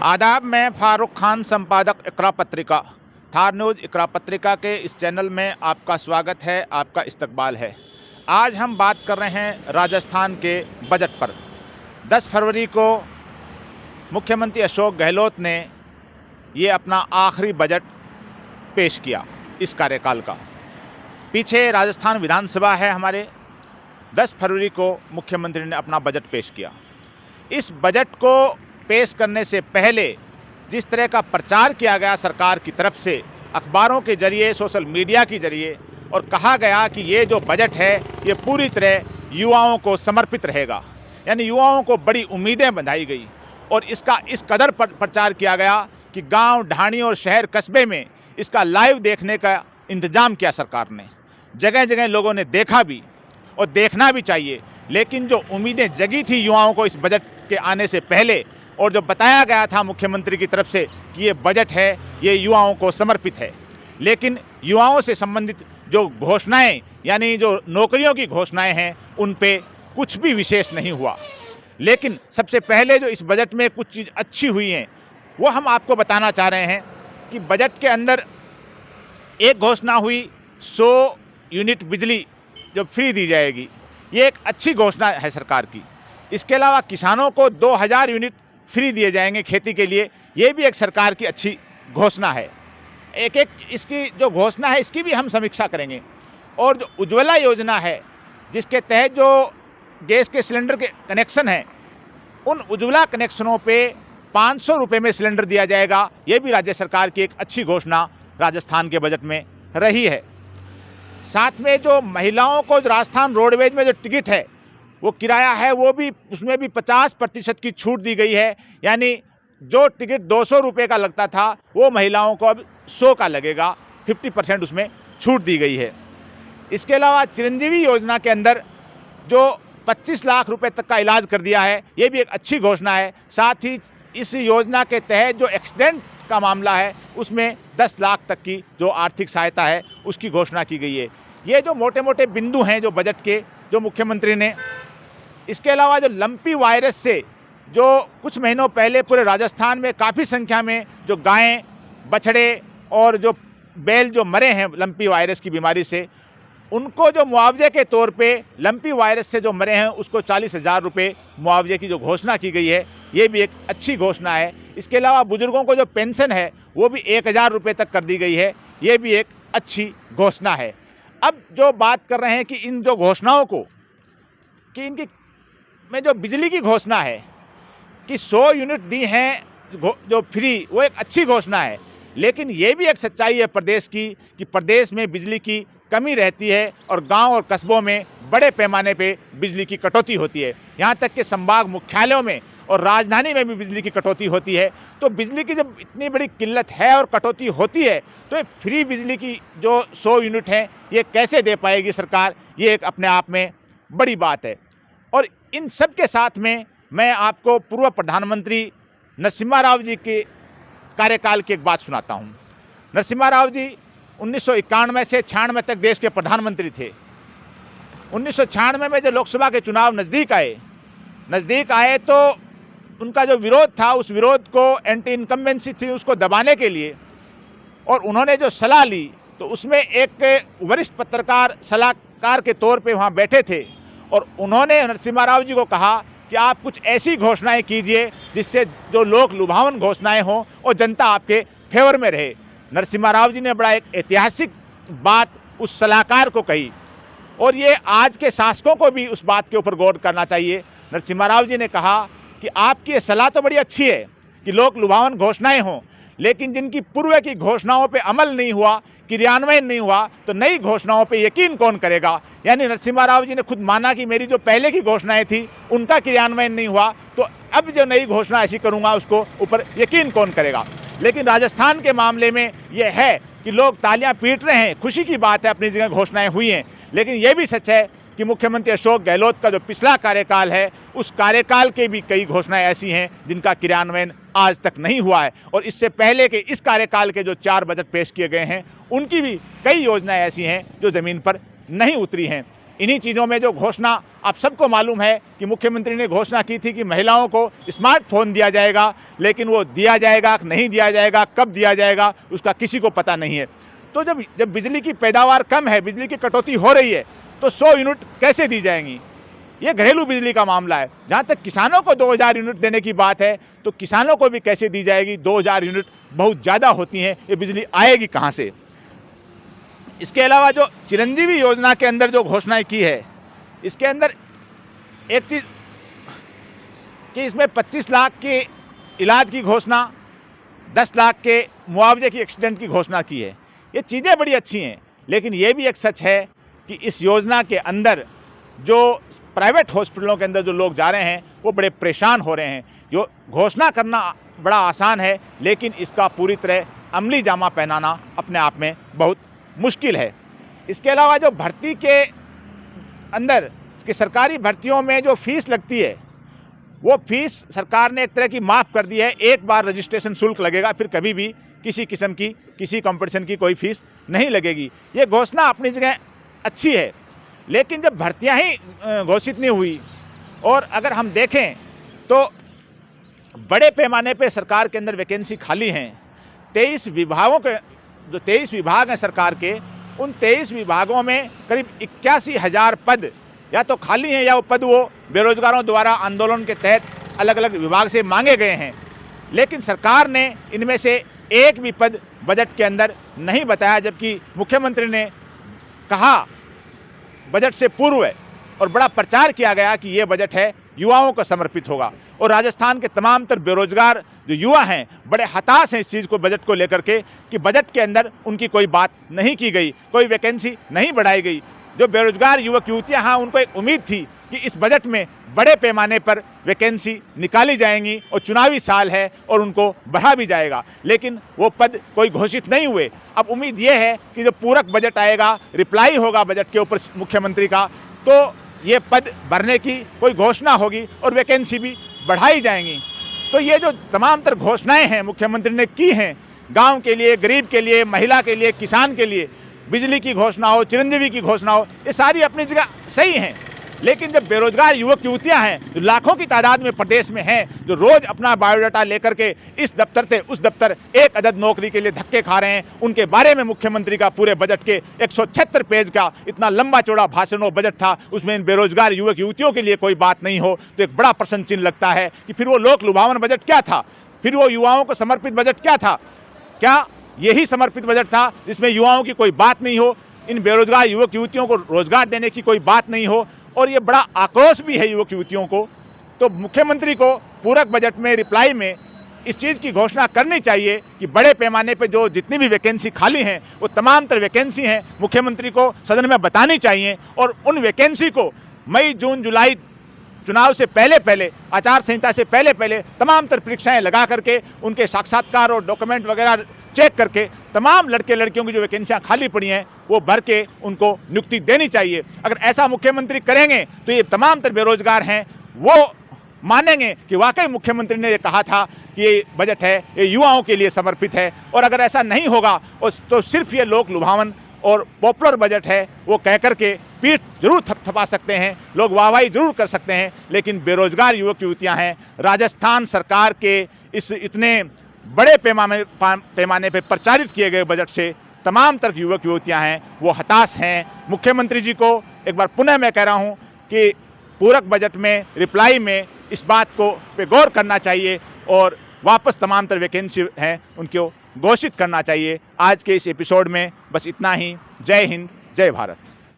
आदाब, मैं फारूक खान, संपादक इकरा पत्रिका। थार न्यूज़ इकरा पत्रिका के इस चैनल में आपका स्वागत है, आपका इस्तकबाल है। आज हम बात कर रहे हैं राजस्थान के बजट पर। 10 फरवरी को मुख्यमंत्री अशोक गहलोत ने ये अपना आखिरी बजट पेश किया इस कार्यकाल का। पीछे राजस्थान विधानसभा है हमारे। 10 फरवरी को मुख्यमंत्री ने अपना बजट पेश किया। इस बजट को पेश करने से पहले जिस तरह का प्रचार किया गया सरकार की तरफ से, अखबारों के जरिए, सोशल मीडिया के जरिए, और कहा गया कि ये जो बजट है ये पूरी तरह युवाओं को समर्पित रहेगा, यानी युवाओं को बड़ी उम्मीदें बंधाई गई और इसका इस कदर प्रचार किया गया कि गांव, ढाणी और शहर कस्बे में इसका लाइव देखने का इंतजाम किया सरकार ने। जगह जगह लोगों ने देखा भी और देखना भी चाहिए, लेकिन जो उम्मीदें जगी थी युवाओं को इस बजट के आने से पहले और जो बताया गया था मुख्यमंत्री की तरफ से कि ये बजट है, ये युवाओं को समर्पित है, लेकिन युवाओं से संबंधित जो घोषणाएं, यानी जो नौकरियों की घोषणाएं हैं, उन पे कुछ भी विशेष नहीं हुआ। लेकिन सबसे पहले जो इस बजट में कुछ चीज़ अच्छी हुई हैं वो हम आपको बताना चाह रहे हैं कि बजट के अंदर एक घोषणा हुई 100 यूनिट बिजली जो फ्री दी जाएगी। ये एक अच्छी घोषणा है सरकार की। इसके अलावा किसानों को 2000 यूनिट फ्री दिए जाएंगे खेती के लिए, ये भी एक सरकार की अच्छी घोषणा है। एक एक इसकी जो घोषणा है इसकी भी हम समीक्षा करेंगे। और जो उज्ज्वला योजना है जिसके तहत जो गैस के सिलेंडर के कनेक्शन हैं, उन उज्ज्वला कनेक्शनों पे 500 रुपये में सिलेंडर दिया जाएगा। ये भी राज्य सरकार की एक अच्छी घोषणा राजस्थान के बजट में रही है। साथ में जो महिलाओं को राजस्थान रोडवेज में जो टिकट है वो किराया है, वो भी उसमें भी 50% की छूट दी गई है, यानी जो टिकट 200 रुपये का लगता था वो महिलाओं को अब 100 का लगेगा। 50% उसमें छूट दी गई है। इसके अलावा चिरंजीवी योजना के अंदर जो 25 लाख रुपए तक का इलाज कर दिया है, ये भी एक अच्छी घोषणा है। साथ ही इस योजना के तहत जो एक्सीडेंट का मामला है उसमें 10 लाख तक की जो आर्थिक सहायता है उसकी घोषणा की गई है। ये जो मोटे मोटे बिंदु हैं जो बजट के, जो मुख्यमंत्री ने। इसके अलावा जो लंपी वायरस से जो कुछ महीनों पहले पूरे राजस्थान में काफ़ी संख्या में जो गायें, बछड़े और जो बैल जो मरे हैं लंपी वायरस की बीमारी से, उनको जो मुआवजे के तौर पे लंपी वायरस से जो मरे हैं उसको 40,000 रुपये मुआवजे की जो घोषणा की गई है, ये भी एक अच्छी घोषणा है। इसके अलावा बुजुर्गों को जो पेंशन है वो भी 1000 रुपये तक कर दी गई है, ये भी एक अच्छी घोषणा है। अब जो बात कर रहे हैं कि इन जो घोषणाओं को, कि इनकी में जो बिजली की घोषणा है कि 100 यूनिट दी हैं जो फ्री, वो एक अच्छी घोषणा है। लेकिन ये भी एक सच्चाई है प्रदेश की कि प्रदेश में बिजली की कमी रहती है और गांव और कस्बों में बड़े पैमाने पे बिजली की कटौती होती है। यहाँ तक कि संभाग मुख्यालयों में और राजधानी में भी बिजली की कटौती होती है। तो बिजली की जब इतनी बड़ी किल्लत है और कटौती होती है तो फ्री बिजली की जो 100 यूनिट हैं ये कैसे दे पाएगी सरकार, ये एक अपने आप में बड़ी बात है। और इन सब के साथ में मैं आपको पूर्व प्रधानमंत्री नरसिम्हा राव जी के कार्यकाल की एक बात सुनाता हूँ। नरसिम्हा राव जी 1991 से 96 तक देश के प्रधानमंत्री थे। 1996 में जब लोकसभा के चुनाव नज़दीक आए तो उनका जो विरोध था, उस विरोध को, एंटी इनकम्बेंसी थी, उसको दबाने के लिए और उन्होंने जो सलाह ली तो उसमें एक वरिष्ठ पत्रकार सलाहकार के तौर पे वहाँ बैठे थे और उन्होंने नरसिम्हा राव जी को कहा कि आप कुछ ऐसी घोषणाएं कीजिए जिससे जो लोक लुभावन घोषणाएं हों और जनता आपके फेवर में रहे। नरसिम्हा राव जी ने बड़ा एक ऐतिहासिक बात उस सलाहकार को कही और ये आज के शासकों को भी उस बात के ऊपर गौर करना चाहिए। नरसिम्हा राव जी ने कहा कि आपकी ये सलाह तो बड़ी अच्छी है कि लोक लुभावन घोषणाएं हों, लेकिन जिनकी पूर्व की घोषणाओं पे अमल नहीं हुआ, क्रियान्वयन नहीं हुआ, तो नई घोषणाओं पे यकीन कौन करेगा। यानी नरसिम्हा राव जी ने खुद माना कि मेरी जो पहले की घोषणाएं थी उनका क्रियान्वयन नहीं हुआ, तो अब जो नई घोषणा ऐसी करूंगा उसको ऊपर यकीन कौन करेगा। लेकिन राजस्थान के मामले में ये है कि लोग तालियां पीट रहे हैं, खुशी की बात है, अपनी जगह घोषणाएं हुई हैं। लेकिन ये भी सच है कि मुख्यमंत्री अशोक गहलोत का जो पिछला कार्यकाल है उस कार्यकाल के भी कई घोषणाएं ऐसी हैं जिनका क्रियान्वयन आज तक नहीं हुआ है। और इससे पहले के इस कार्यकाल के जो 4 बजट पेश किए गए हैं उनकी भी कई योजनाएं ऐसी हैं जो ज़मीन पर नहीं उतरी हैं। इन्हीं चीज़ों में जो घोषणा आप सबको मालूम है कि मुख्यमंत्री ने घोषणा की थी कि महिलाओं को स्मार्टफोन दिया जाएगा, लेकिन वो दिया जाएगा नहीं दिया जाएगा, कब दिया जाएगा, उसका किसी को पता नहीं है। तो जब बिजली की पैदावार कम है, बिजली की कटौती हो रही है, तो 100 यूनिट कैसे दी जाएंगी? ये घरेलू बिजली का मामला है। जहाँ तक किसानों को 2000 यूनिट देने की बात है, तो किसानों को भी कैसे दी जाएगी? 2000 यूनिट बहुत ज़्यादा होती हैं, ये बिजली आएगी कहाँ से? इसके अलावा जो चिरंजीवी योजना के अंदर जो घोषणाएं की है, इसके अंदर एक चीज़ कि इसमें 25 लाख के इलाज की घोषणा, 10 लाख के मुआवजे की एक्सीडेंट की घोषणा की है। ये चीज़ें बड़ी अच्छी हैं, लेकिन ये भी एक सच है कि इस योजना के अंदर जो प्राइवेट हॉस्पिटलों के अंदर जो लोग जा रहे हैं वो बड़े परेशान हो रहे हैं। जो घोषणा करना बड़ा आसान है, लेकिन इसका पूरी तरह अमली जामा पहनाना अपने आप में बहुत मुश्किल है। इसके अलावा जो भर्ती के अंदर कि सरकारी भर्तियों में जो फीस लगती है, वो फीस सरकार ने एक तरह की माफ़ कर दी है। एक बार रजिस्ट्रेशन शुल्क लगेगा, फिर कभी भी किसी किस्म की किसी कंपटीशन की कोई फीस नहीं लगेगी। ये घोषणा अपनी जगह अच्छी है, लेकिन जब भर्तियां ही घोषित नहीं हुई और अगर हम देखें तो बड़े पैमाने पे सरकार के अंदर वैकेंसी खाली हैं। 23 विभागों के जो 23 विभाग हैं सरकार के, उन 23 विभागों में करीब 81,000 पद या तो खाली हैं या वो पद वो बेरोजगारों द्वारा आंदोलन के तहत अलग अलग विभाग से मांगे गए हैं। लेकिन सरकार ने इनमें से एक भी पद बजट के अंदर नहीं बताया, जबकि मुख्यमंत्री ने कहा बजट से पूर्व है और बड़ा प्रचार किया गया कि ये बजट है युवाओं को समर्पित होगा। और राजस्थान के तमाम तर बेरोजगार जो युवा हैं बड़े हताश हैं इस चीज़ को, बजट को लेकर के, कि बजट के अंदर उनकी कोई बात नहीं की गई, कोई वैकेंसी नहीं बढ़ाई गई। जो बेरोजगार युवक युवतियाँ हैं उनको एक उम्मीद थी कि इस बजट में बड़े पैमाने पर वैकेंसी निकाली जाएंगी और चुनावी साल है और उनको बढ़ा भी जाएगा, लेकिन वो पद कोई घोषित नहीं हुए। अब उम्मीद ये है कि जो पूरक बजट आएगा, रिप्लाई होगा बजट के ऊपर मुख्यमंत्री का, तो ये पद भरने की कोई घोषणा होगी और वैकेंसी भी बढ़ाई जाएंगी। तो ये जो तमाम तर घोषणाएं हैं मुख्यमंत्री ने की हैं, गांव के लिए, गरीब के लिए, महिला के लिए, किसान के लिए, बिजली की घोषणा हो, चिरंजीवी की घोषणा हो, ये सारी अपनी जगह सही हैं। लेकिन जब बेरोजगार युवक युवतियां हैं जो लाखों की तादाद में प्रदेश में हैं, जो रोज अपना बायोडाटा लेकर के इस दफ्तर से उस दफ्तर एक अदद नौकरी के लिए धक्के खा रहे हैं, उनके बारे में मुख्यमंत्री का पूरे बजट के 176 पेज का इतना लंबा चौड़ा भाषण और बजट था, उसमें इन बेरोजगार युवक युवतियों के लिए कोई बात नहीं हो, तो एक बड़ा प्रश्न चिन्ह लगता है कि फिर वो लोक लुभावन बजट क्या था? फिर वो युवाओं को समर्पित बजट क्या था? क्या यही समर्पित बजट था जिसमें युवाओं की कोई बात नहीं हो, इन बेरोजगार युवक युवतियों को रोजगार देने की कोई बात नहीं हो? और ये बड़ा आक्रोश भी है युवक युवतियों को। तो मुख्यमंत्री को पूरक बजट में रिप्लाई में इस चीज़ की घोषणा करनी चाहिए कि बड़े पैमाने पे जो जितनी भी वैकेंसी खाली हैं वो तमाम तर वैकेंसी हैं, मुख्यमंत्री को सदन में बतानी चाहिए और उन वैकेंसी को मई जून जुलाई चुनाव से पहले पहले, आचार संहिता से पहले पहले तमाम तर परीक्षाएं लगा करके उनके साक्षात्कार और डॉक्यूमेंट वगैरह चेक करके तमाम लड़के लड़कियों की जो वैकेंसियां खाली पड़ी हैं वो भर के उनको नियुक्ति देनी चाहिए। अगर ऐसा मुख्यमंत्री करेंगे तो ये तमाम तर बेरोजगार हैं वो मानेंगे कि वाकई मुख्यमंत्री ने ये कहा था कि ये बजट है ये युवाओं के लिए समर्पित है। और अगर ऐसा नहीं होगा तो सिर्फ ये लोक लुभावन और पॉपुलर बजट है वो कह करके पीठ जरूर थपथपा सकते हैं, लोग वाहवाही जरूर कर सकते हैं, लेकिन बेरोजगार युवक युवतियां हैं, राजस्थान सरकार के इस इतने बड़े पैमाने पे प्रचारित किए गए बजट से तमाम तरह युवक युवतियां हैं वो हताश हैं। मुख्यमंत्री जी को एक बार पुनः मैं कह रहा हूं कि पूरक बजट में रिप्लाई में इस बात को पे गौर करना चाहिए और वापस तमाम तरह वैकेंसी हैं उनको घोषित करना चाहिए। आज के इस एपिसोड में बस इतना ही। जय हिंद, जय भारत।